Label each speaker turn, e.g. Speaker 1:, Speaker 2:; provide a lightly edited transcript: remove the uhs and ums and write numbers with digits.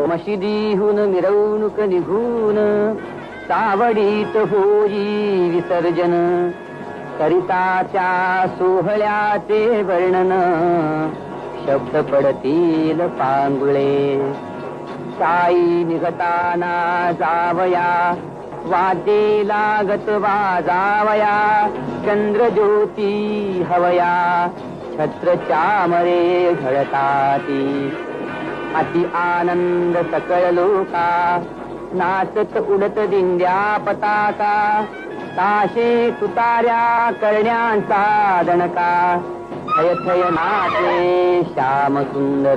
Speaker 1: मशिदीहून मिरवणूक निघून सावडीत होई विसर्जन, करिताच्या सोहळ्याचे वर्णन शब्द पडतील पांगुळे. साई निघताना जावया, वाद्ये लागत वाजावया, चंद्रज्योती हवया, छत्र चामरे झळताती. अति आनंद सकळ लोका, नाचत उडत दिंड्या पताका, ताशे तुतार्या करण्यांचा दणका, थय थय नाचे श्याम सुंदर.